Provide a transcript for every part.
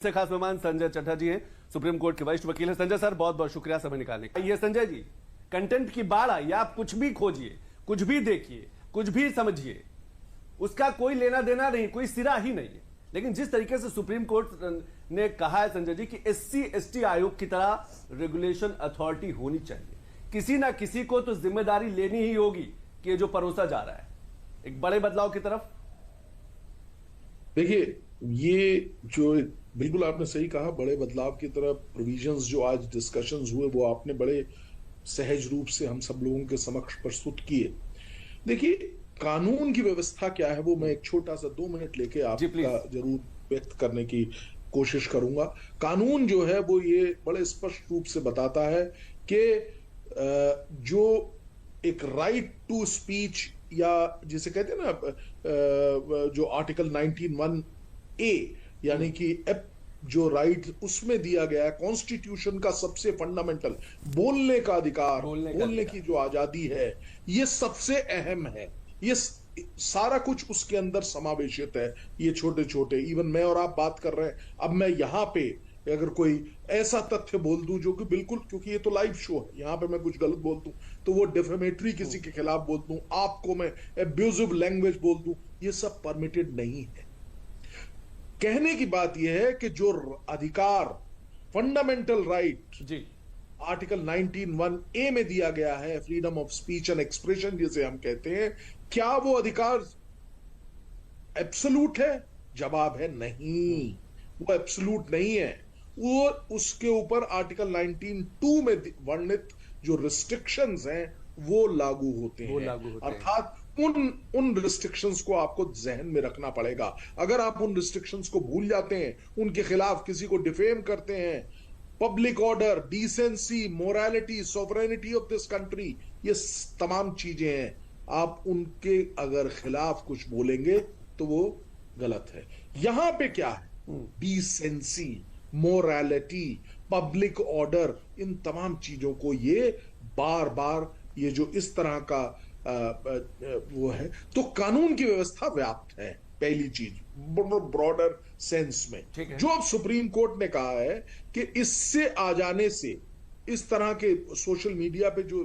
से खास मेहमान संजय चड्ढा जी हैं, सुप्रीम कोर्ट के वरिष्ठ वकील हैं। संजय सर, बहुत बहुत शुक्रिया समय निकालने का। ये संजय जी, कंटेंट की बाढ़ आई, आप कुछ भी खोजिए, कुछ भी देखिए, कुछ भी समझिए, उसका कोई लेना देना नहीं, कोई सिरा ही नहीं है। लेकिन जिस तरीके से सुप्रीम कोर्ट ने कहा है संजय जी कि SC/ST आयोग की तरह रेगुलेशन अथॉरिटी होनी चाहिए, किसी ना किसी को तो जिम्मेदारी लेनी ही होगी कि जो परोसा जा रहा है एक बड़े बदलाव की तरफ। देखिए, ये जो बिल्कुल आपने सही कहा, बड़े बदलाव की तरफ प्रोविजंस जो आज डिस्कशंस हुए वो आपने बड़े सहज रूप से हम सब लोगों के समक्ष प्रस्तुत किए। देखिए, कानून की व्यवस्था क्या है वो मैं एक छोटा सा 2 मिनट लेके आपका जरूर व्यक्त करने की कोशिश करूंगा। कानून जो है वो ये बड़े स्पष्ट रूप से बताता है कि जो एक राइट टू स्पीच या जिसे कहते हैं ना, जो आर्टिकल 19(1)A यानी कि जो राइट उसमें दिया गया है, कॉन्स्टिट्यूशन का सबसे फंडामेंटल बोलने का अधिकार, बोलने की जो आजादी है, ये सबसे अहम है। ये सारा कुछ उसके अंदर समावेशित है। ये छोटे छोटे, इवन मैं और आप बात कर रहे हैं, अब मैं यहां पे अगर कोई ऐसा तथ्य बोल दूं जो कि बिल्कुल, क्योंकि ये तो लाइव शो है, यहां पे मैं कुछ गलत बोल दूं तो वो डिफेमेटरी किसी के खिलाफ बोल दूं, आपको मैं एब्यूजिव लैंग्वेज बोल दूं, ये सब परमिटेड नहीं है। कहने की बात यह है कि जो अधिकार, फंडामेंटल राइट जी आर्टिकल 19(1)A में दिया गया है, freedom of speech and expression जिसे हम कहते हैं, क्या वो अधिकार एब्सोल्यूट है? जवाब है नहीं, वो एब्सोल्यूट नहीं है। वो उसके ऊपर आर्टिकल 19(2) में वर्णित जो रिस्ट्रिक्शंस हैं वो लागू होते हैं। अर्थात उन रिस्ट्रिक्शंस को आपको जहन में रखना पड़ेगा। अगर आप उन रिस्ट्रिक्शंस को भूल जाते हैं, उनके खिलाफ किसी को डिफेम करते हैं, public order, decency, morality, sovereignty of this country, ये तमाम चीजें हैं, आप उनके अगर खिलाफ कुछ बोलेंगे तो वो गलत है। यहां पे क्या है? डिसेंसी, मोरालिटी, पब्लिक ऑर्डर, इन तमाम चीजों को ये बार बार ये जो इस तरह का वो है, तो कानून की व्यवस्था व्याप्त है। पहली चीज ब्रॉडर सेंस में जो अब सुप्रीम कोर्ट ने कहा है कि इससे आ जाने से, इस तरह के सोशल मीडिया पे जो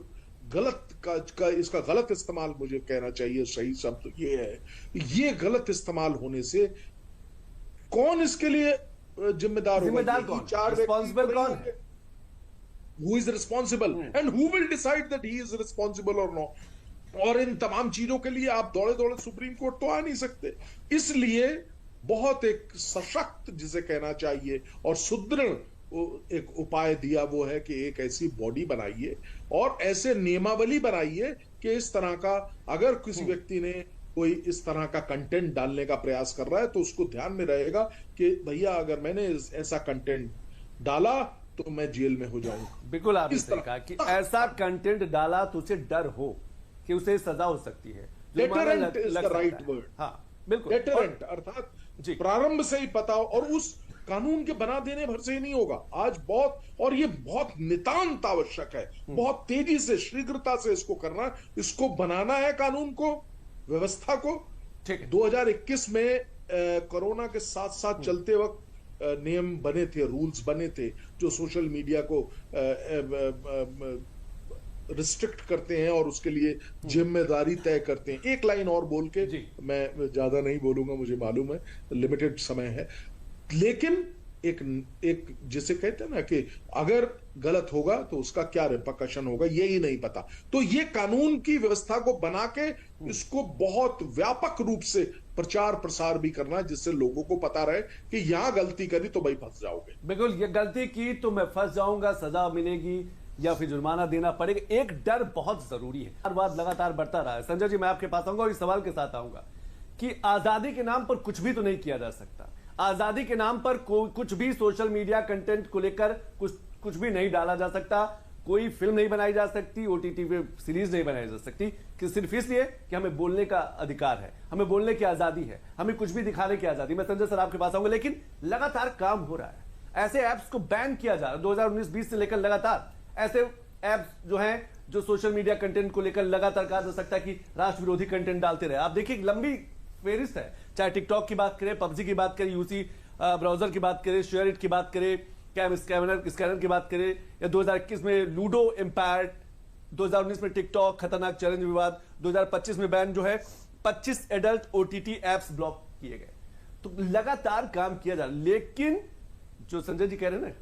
गलत का इसका गलत इस्तेमाल, मुझे कहना चाहिए सही शब्द ये है, ये गलत इस्तेमाल होने से कौन इसके लिए जिम्मेदार होगा? रिस्पॉन्सिबल कौन है? Who is responsible and who will decide that he is responsible or not? और इन तमाम चीजों के लिए आप दौड़े दौड़े सुप्रीम कोर्ट तो आ नहीं सकते। इसलिए बहुत एक सशक्त, जिसे कहना चाहिए, और सुदृढ़ एक उपाय दिया वो है कि एक ऐसी बॉडी बनाइए और ऐसे नियमावली बनाइए कि इस तरह का, अगर किसी व्यक्ति ने कोई इस तरह का कंटेंट डालने का प्रयास कर रहा है तो उसको ध्यान में रहेगा कि भैया अगर मैंने ऐसा कंटेंट डाला तो मैं जेल में हो जाऊंगा। बिल्कुल आपने सही कहा कि ऐसा कंटेंट डाला तो उसे डर हो कि उसे सजा हो सकती है। Deterrent is the right word. हाँ बिल्कुल, डेटरेंट अर्थात प्रारंभ से ही पता, और उस कानून के बना देने भर से ही नहीं होगा। आज बहुत, और ये बहुत नितांत आवश्यक है, बहुत तेजी से, शीघ्रता से इसको करना, इसको बनाना है कानून को, व्यवस्था को। 2021 में कोरोना के साथ साथ चलते वक्त नियम बने थे, रूल्स बने थे जो सोशल मीडिया को रिस्ट्रिक्ट करते हैं और उसके लिए जिम्मेदारी तय करते हैं। एक लाइन और बोल के मैं ज्यादा नहीं बोलूंगा, मुझे मालूम है लिमिटेड समय है, लेकिन एक जिसे कहते हैं ना कि अगर गलत होगा तो उसका क्या रिपरकशन होगा यही नहीं पता। तो ये कानून की व्यवस्था को बना के इसको बहुत व्यापक रूप से प्रचार प्रसार भी करना, जिससे लोगों को पता रहे कि यहां गलती करी तो भाई फंस जाओगे। बिल्कुल, ये गलती की तो मैं फंस जाऊंगा, सजा मिलेगी या फिर जुर्माना देना पड़ेगा। एक डर बहुत जरूरी है, हर बात लगातार बढ़ता रहा है। संजय जी, मैं आपके पास आऊंगा और इस सवाल के साथ आऊंगा कि आजादी के नाम पर कुछ भी तो नहीं किया जा सकता। आजादी के नाम पर कुछ भी सोशल मीडिया कंटेंट को लेकर कुछ भी नहीं डाला जा सकता, कोई फिल्म नहीं बनाई जा सकती, OTT पे सीरीज नहीं बनाई जा सकती, कि सिर्फ इसलिए कि हमें बोलने का अधिकार है, हमें बोलने की आजादी है, हमें कुछ भी दिखाने की आजादी। मैं संजय सर आपके पास आऊंगा, लेकिन लगातार काम हो रहा है, ऐसे ऐप्स को बैन किया जा रहा है 2019-20 से लेकर लगातार। ऐसे ऐप्स जो हैं जो सोशल मीडिया कंटेंट को लेकर लगातार कहा जा सकता है कि राष्ट्र विरोधी कंटेंट डालते रहे। आप देखिए लंबी फेरिस्त है, चाहे टिकटॉक की बात करें, PUBG की बात करें, UC ब्राउजर की बात करें, शेयरिट की बात करें, कैम स्कैनर की बात करें, या 2021 में लूडो एम्पायर, 2019 में टिकटॉक खतरनाक चैलेंज विवाद, 2025 में बैन जो है 25 एडल्ट ओटीटी एप्स ब्लॉक किए गए। तो लगातार काम किया जा रहा है, लेकिन जो संजय जी कह रहे हैं ना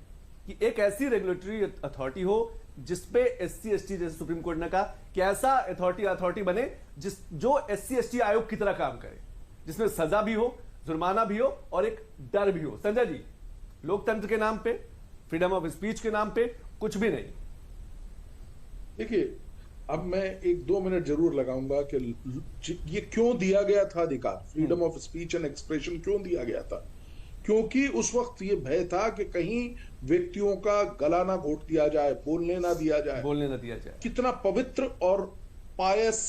कि एक ऐसी रेगुलेटरी अथॉरिटी हो जिसपे एससी एसटी, जैसे सुप्रीम कोर्ट ने कहा कि ऐसा अथॉरिटी बने जो एससी एसटी आयोग की तरह काम करे, जिसमें सजा भी हो, जुर्माना भी हो और एक डर भी हो। संजय जी, लोकतंत्र के नाम पे, फ्रीडम ऑफ स्पीच के नाम पे कुछ भी नहीं। देखिए, अब मैं 1-2 मिनट जरूर लगाऊंगा कि ये क्यों दिया गया था अधिकार, freedom of speech and expression क्यों दिया गया था। क्योंकि उस वक्त ये भय था कि कहीं व्यक्तियों का गला ना घोट दिया जाए, बोलने ना दिया जाए। कितना पवित्र और पायस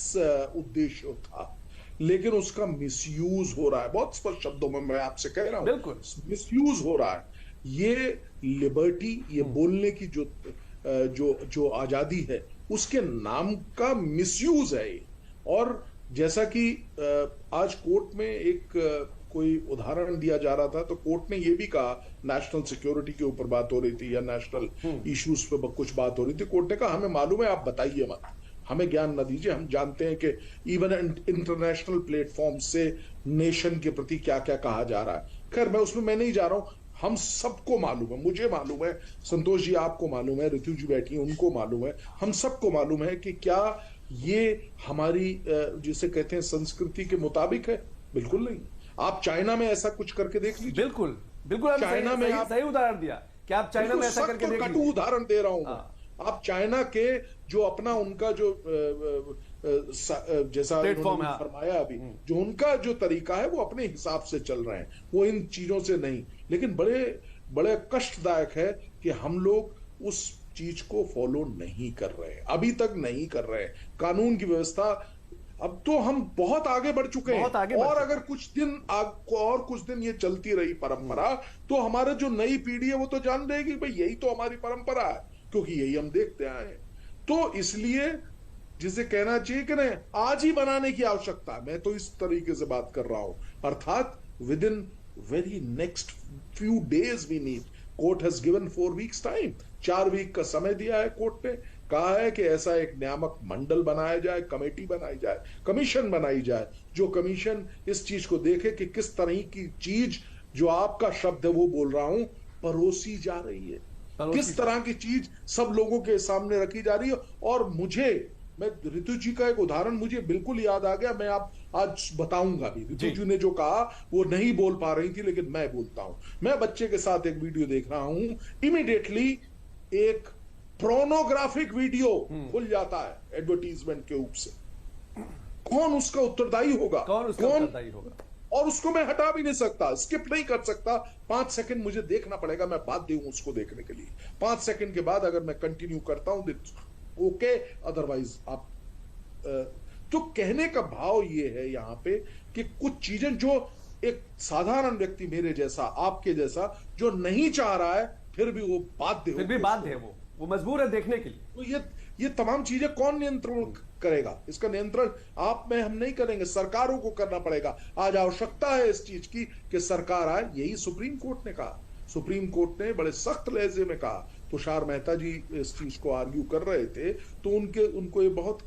उद्देश्य था, लेकिन उसका मिसयूज हो रहा है। बहुत स्पष्ट शब्दों में मैं आपसे कह रहा हूं, बिल्कुल मिसयूज हो रहा है। ये लिबर्टी, ये बोलने की जो आजादी है, उसके नाम का मिसयूज है ये। और जैसा कि आज कोर्ट में एक कोई उदाहरण दिया जा रहा था, तो कोर्ट ने ये भी कहा, नेशनल सिक्योरिटी के ऊपर बात हो रही थी या नेशनल इश्यूज पे कुछ बात हो रही थी, कोर्ट ने कहा हमें मालूम है, आप बताइए मत, हमें ज्ञान न दीजिए, हम जानते हैं कि इवन इंटरनेशनल प्लेटफॉर्म से नेशन के प्रति क्या क्या कहा जा रहा है। खैर, मैं नहीं जा रहा हूं, हम सबको मालूम है, मुझे मालूम है, संतोष जी आपको मालूम है, ऋतु जी बैठी है उनको मालूम है, हम सबको मालूम है कि क्या ये हमारी जिसे कहते हैं संस्कृति के मुताबिक है। बिल्कुल नहीं। आप चाइना में ऐसा कुछ करके देख लीजिए। बिल्कुल बिल्कुल, चाइना में आप सही उदाहरण दिया कि आप चाइना में ऐसा करके देख लीजिए। कटु उदाहरण दे रहा हूं। आप चाइना के जो अपना उनका जो जैसा प्लेटफॉर्म है, फरमाया अभी, जो उनका जो तरीका है वो अपने हिसाब से चल रहे हैं, वो इन चीजों से नहीं। लेकिन बड़े बड़े कष्टदायक है कि हम लोग उस चीज को फॉलो नहीं कर रहे हैं, अभी तक नहीं कर रहे हैं। कानून की व्यवस्था, अब तो हम बहुत आगे बढ़ चुके हैं, और अगर कुछ दिन ये चलती रही परंपरा, तो हमारे जो नई पीढ़ी है वो तो जान रहेगी भाई यही तो हमारी परंपरा है, क्योंकि यही हम देखते आए हैं। तो इसलिए जिसे कहना चाहिए कि नहीं, आज ही बनाने की आवश्यकता है, मैं तो इस तरीके से बात कर रहा हूं, अर्थात within very next few days we need. Court has given 4 weeks time, 4 week का समय दिया है कोर्ट ने। कहा है कि ऐसा एक नियामक मंडल बनाया जाए, कमेटी बनाई जाए, कमीशन बनाई जाए, जो कमीशन इस चीज को देखे कि किस तरह की चीज, जो आपका शब्द है वो बोल रहा हूं, परोसी जा रही है, किस तरह की चीज सब लोगों के सामने रखी जा रही है। और मैं ऋतु जी का एक उदाहरण मुझे बिल्कुल याद आ गया, मैं आप आज बताऊंगा भी। ऋतु जी ने जो कहा वो नहीं बोल पा रही थी, लेकिन मैं बोलता हूं। मैं बच्चे के साथ एक वीडियो देख रहा हूं, इमीडिएटली एक प्रोनोग्राफिक वीडियो खुल जाता है एडवर्टीजमेंट के ऊपर से। कौन उसका उत्तरदायी होगा? और उसको मैं हटा भी नहीं सकता, स्किप नहीं कर सकता। 5 सेकंड मुझे देखना पड़ेगा, मैं बाध्य हूं उसको देखने के लिए। 5 सेकंड के बाद अगर मैं कंटिन्यू करता हूं ओके, अदरवाइज आप तो कहने का भाव ये है यहां पे कि कुछ चीजें जो एक साधारण व्यक्ति मेरे जैसा, आपके जैसा, जो नहीं चाह रहा है, फिर भी वो बाध्य है, वो मजबूर है देखने के लिए। तो ये तमाम चीजें कौन नियंत्रण करेगा? इसका नियंत्रण आप में हम नहीं करेंगे, सरकारों को करना पड़ेगा। आज आवश्यकता है इस चीज की कि सरकार आए, यही सुप्रीम कोर्ट ने कहा। सुप्रीम कोर्ट ने बड़े सख्त लहजे में कहा। तुषार मेहता जी इस चीज को आर्ग्यू कर रहे थे, तो उनको ये बहुत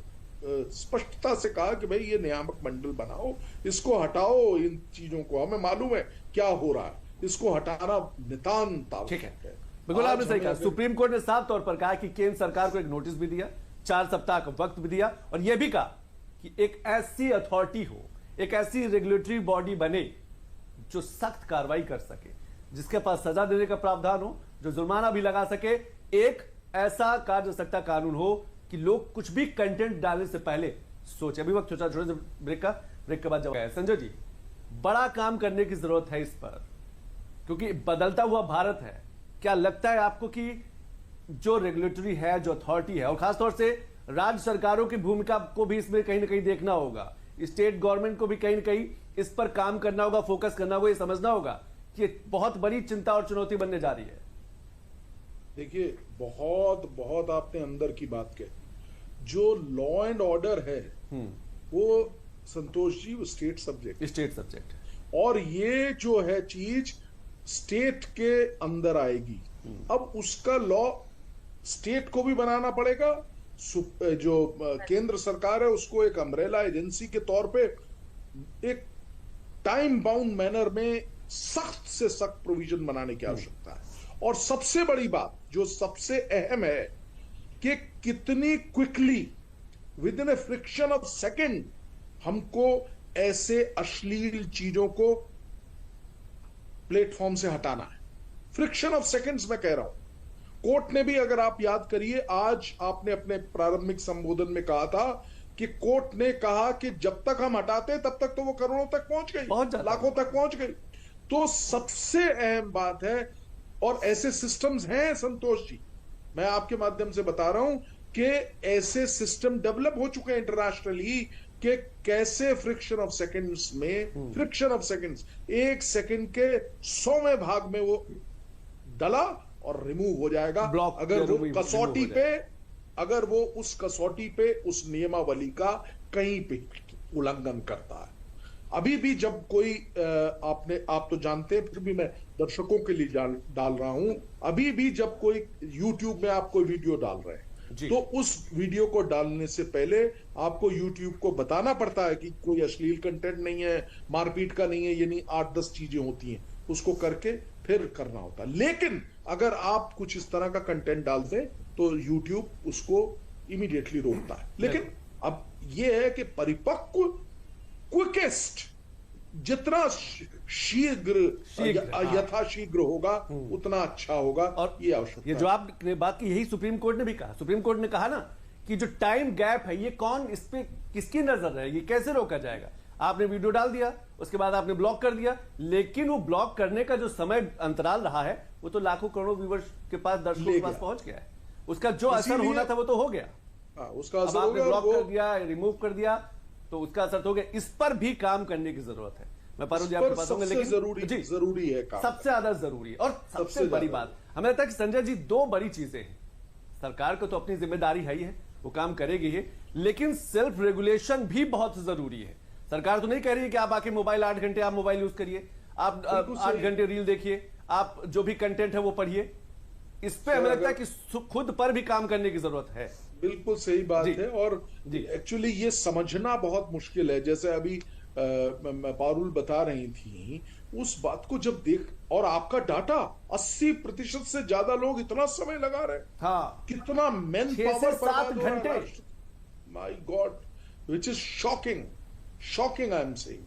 स्पष्टता से कहा कि भाई ये नियामक मंडल बनाओ, इसको हटाओ, इन चीजों को, हमें मालूम है क्या हो रहा है, इसको हटाना नितांत आवश्यक है। बिल्कुल आपने सही कहा। सुप्रीम कोर्ट ने साफ तौर पर कहा कि केंद्र सरकार को एक नोटिस भी दिया, 4 सप्ताह का वक्त भी दिया, और यह भी कहा कि एक ऐसी अथॉरिटी हो, एक ऐसी रेगुलेटरी बॉडी बने जो सख्त कार्रवाई कर सके, जिसके पास सजा देने का प्रावधान हो, जो जुर्माना भी लगा सके, एक ऐसा कार्य सकता कानून हो कि लोग कुछ भी कंटेंट डालने से पहले सोचे। अभी वक्त छोटा छोटा ब्रेक के बाद जवाब। संजय जी, बड़ा काम करने की जरूरत है इस पर, क्योंकि बदलता हुआ भारत है। क्या लगता है आपको कि जो रेगुलेटरी है, जो अथॉरिटी है, और खासतौर से राज्य सरकारों की भूमिका को भी इसमें कहीं ना कहीं देखना होगा, स्टेट गवर्नमेंट को भी कहीं ना कहीं इस पर काम करना होगा, फोकस करना होगा, ये समझना होगा कि बहुत बड़ी चिंता और चुनौती बनने जा रही है? देखिए, बहुत आपने अंदर की बात कही। जो लॉ एंड ऑर्डर है वो, संतोष जी, वो स्टेट सब्जेक्ट है। और ये जो है चीज स्टेट के अंदर आएगी। अब उसका लॉ स्टेट को भी बनाना पड़ेगा, जो केंद्र सरकार है उसको एक अम्ब्रेला एजेंसी के तौर पे एक टाइम बाउंड मैनर में सख्त से सख्त प्रोविजन बनाने की आवश्यकता है। और सबसे बड़ी बात जो सबसे अहम है कि कितनी quickly with in A friction of second हमको ऐसे अश्लील चीजों को प्लेटफॉर्म से हटाना है। फ्रिक्शन ऑफ सेकंड्स मैं कह रहा हूं। कोर्ट ने भी, अगर आप याद करिए, आज आपने अपने प्रारंभिक संबोधन में कहा था कि कोर्ट ने कहा कि जब तक हम हटाते तब तक तो वो करोड़ों तक पहुंच गई, लाखों तक पहुंच गई। तो सबसे अहम बात है, और ऐसे सिस्टम्स हैं संतोष जी, मैं आपके माध्यम से बता रहा हूं कि ऐसे सिस्टम डेवलप हो चुके हैं इंटरनेशनली कि कैसे फ्रिक्शन ऑफ सेकंड्स में, फ्रिक्शन ऑफ सेकंड्स, एक सेकंड के 100वें भाग में वो डला और रिमूव हो जाएगा अगर वो कसौटी पे, अगर वो उस कसौटी पे उस नियमावली का कहीं पे उल्लंघन करता है। अभी भी जब कोई आप तो जानते हैं, फिर भी मैं दर्शकों के लिए डाल रहा हूं, अभी भी जब कोई YouTube में आप कोई वीडियो डाल रहे हैं तो उस वीडियो को डालने से पहले आपको YouTube को बताना पड़ता है कि कोई अश्लील कंटेंट नहीं है, मारपीट का नहीं है, यानी 8-10 चीजें होती हैं, उसको करके फिर करना होता है। लेकिन अगर आप कुछ इस तरह का कंटेंट डालते हैं तो YouTube उसको इमीडिएटली रोकता है। लेकिन अब यह है कि परिपक्व, क्विकेस्ट, जितना शीघ्र यथाशीघ्र होगा उतना अच्छा होगा। और ये आवश्यकता, ये जो आपने बात की, यही सुप्रीम कोर्ट ने भी कहा। सुप्रीम कोर्ट ने कहा ना कि जो टाइम गैप है, ये कौन, इस पे किसकी नजर रहेगी, कैसे रोका जाएगा। आपने वीडियो डाल दिया, उसके बाद आपने ब्लॉक कर दिया, लेकिन वो ब्लॉक करने का जो समय अंतराल रहा है वो तो लाखों करोड़ों व्यूवर्स के पास, दर्शकों के पास पहुंच गया है। उसका जो असर होना था वो तो हो गया। उसका असर आपने ब्लॉक कर दिया, रिमूव कर दिया, तो उसका असर तो हो गया। इस पर भी काम करने की जरूरत है। मैं पारुल जी आपके पास आऊंगा, लेकिन जरूरी है काम, सबसे ज्यादा जरूरी है। और सबसे बड़ी बात हमें लगता है कि संजय जी, दो बड़ी चीजें हैं। सरकार को तो अपनी जिम्मेदारी है ही है, वो काम करेगी ही, लेकिन सेल्फ रेगुलेशन भी बहुत जरूरी है। सरकार तो नहीं कह रही है कि आप आके मोबाइल 8 घंटे आप मोबाइल यूज करिए, आप 8 घंटे रील देखिए, आप जो भी कंटेंट है वो पढ़िए। इस पे हमें लगता है कि खुद पर भी काम करने की जरूरत है। बिल्कुल सही बात है। और एक्चुअली ये समझना बहुत मुश्किल है। जैसे अभी पारुल बता रही थी, उस बात को जब देख, और आपका डाटा 80% से ज्यादा लोग इतना समय लगा रहे हैं। हाँ, कितना मैन 6 से 7 घंटे, my God, which is shocking, shocking I am saying.